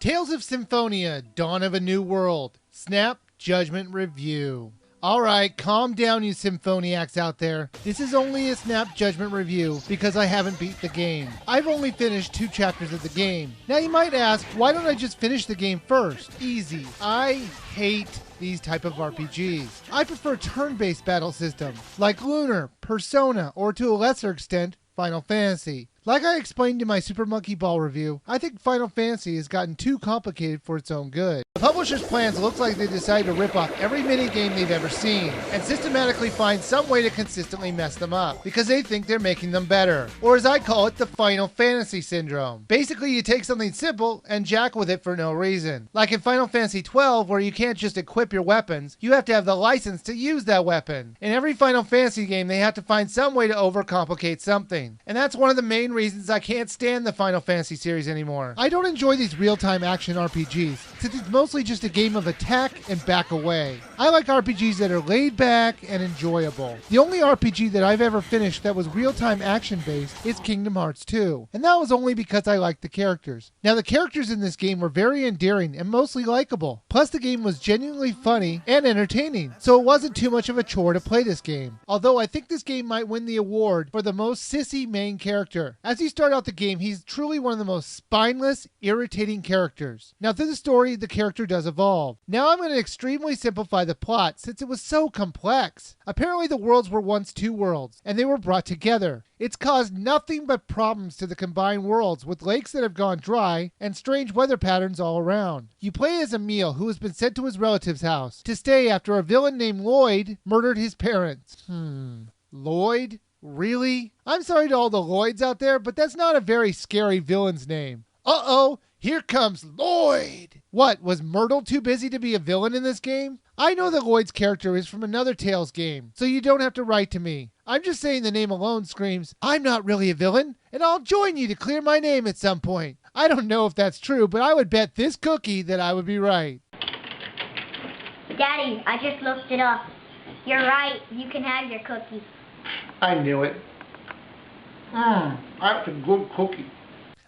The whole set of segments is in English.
Tales of Symphonia, Dawn of a New World, Snap Judgment Review. Alright, calm down you Symphoniacs out there. This is only a Snap Judgment Review because I haven't beat the game. I've only finished 2 chapters of the game. Now you might ask, why don't I just finish the game first? Easy. I hate these type of RPGs. I prefer turn-based battle systems like Lunar, Persona, or to a lesser extent, Final Fantasy. Like I explained in my Super Monkey Ball review, I think Final Fantasy has gotten too complicated for its own good. The publisher's plans look like they decided to rip off every minigame they've ever seen, and systematically find some way to consistently mess them up, because they think they're making them better. Or as I call it, the Final Fantasy syndrome. Basically, you take something simple and jack with it for no reason. Like in Final Fantasy 12, where you can't just equip your weapons, you have to have the license to use that weapon. In every Final Fantasy game, they have to find some way to overcomplicate something. And that's one of the main reasons I can't stand the Final Fantasy series anymore. I don't enjoy these real-time action RPGs, since it's mostly just a game of attack and back away. I like RPGs that are laid back and enjoyable. The only RPG that I've ever finished that was real-time action-based is Kingdom Hearts 2, and that was only because I liked the characters. Now the characters in this game were very endearing and mostly likable, plus the game was genuinely funny and entertaining, so it wasn't too much of a chore to play this game. Although I think this game might win the award for the most sissy main character. As you start out the game, he's truly one of the most spineless, irritating characters. Now through the story, the character does evolve. Now I'm going to extremely simplify the plot since it was so complex. Apparently the worlds were once 2 worlds, and they were brought together. It's caused nothing but problems to the combined worlds, with lakes that have gone dry and strange weather patterns all around. You play as Emil, who has been sent to his relative's house to stay after a villain named Lloyd murdered his parents. Lloyd? Really? I'm sorry to all the Lloyds out there, but that's not a very scary villain's name. Uh-oh, here comes Lloyd! What, was Myrtle too busy to be a villain in this game? I know that Lloyd's character is from another Tales game, so you don't have to write to me. I'm just saying the name alone screams, I'm not really a villain, and I'll join you to clear my name at some point. I don't know if that's true, but I would bet this cookie that I would be right. Daddy, I just looked it up. You're right, you can have your cookie. I knew it. That's a good cookie.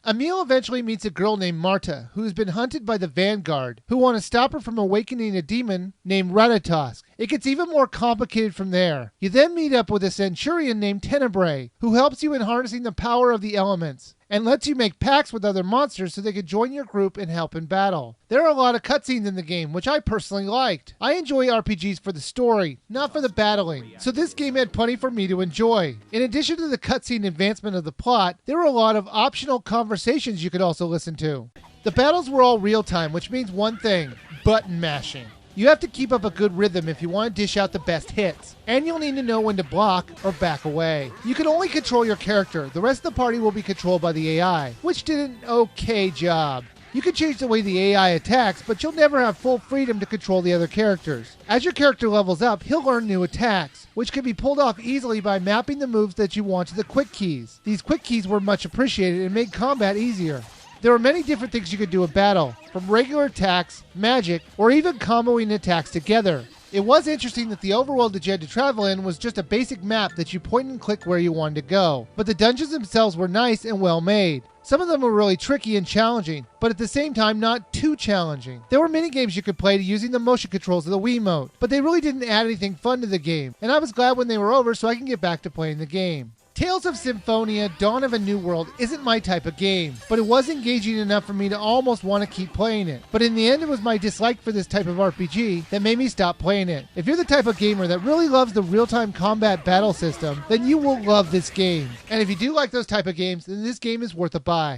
Emil eventually meets a girl named Marta, who has been hunted by the Vanguard, who want to stop her from awakening a demon named Ratatosk. It gets even more complicated from there. You then meet up with a Centurion named Tenebrae, who helps you in harnessing the power of the elements, and lets you make pacts with other monsters so they can join your group and help in battle. There are a lot of cutscenes in the game, which I personally liked. I enjoy RPGs for the story, not for the battling, so this game had plenty for me to enjoy. In addition to the cutscene advancement of the plot, there were a lot of optional conversations you could also listen to. The battles were all real-time, which means one thing: button mashing. You have to keep up a good rhythm if you want to dish out the best hits, and you'll need to know when to block or back away. You can only control your character. The rest of the party will be controlled by the AI, which did an okay job. You can change the way the AI attacks, but you'll never have full freedom to control the other characters. As your character levels up, he'll learn new attacks, which can be pulled off easily by mapping the moves that you want to the quick keys. These quick keys were much appreciated and made combat easier. There are many different things you can do in battle, from regular attacks, magic, or even comboing attacks together. It was interesting that the overworld that you had to travel in was just a basic map that you point and click where you wanted to go, but the dungeons themselves were nice and well made. Some of them were really tricky and challenging, but at the same time not too challenging. There were many games you could play using the motion controls of the Wiimote, but they really didn't add anything fun to the game, and I was glad when they were over so I can get back to playing the game. Tales of Symphonia, Dawn of a New World isn't my type of game, but it was engaging enough for me to almost want to keep playing it. But in the end, it was my dislike for this type of RPG that made me stop playing it. If you're the type of gamer that really loves the real-time combat battle system, then you will love this game. And if you do like those type of games, then this game is worth a buy.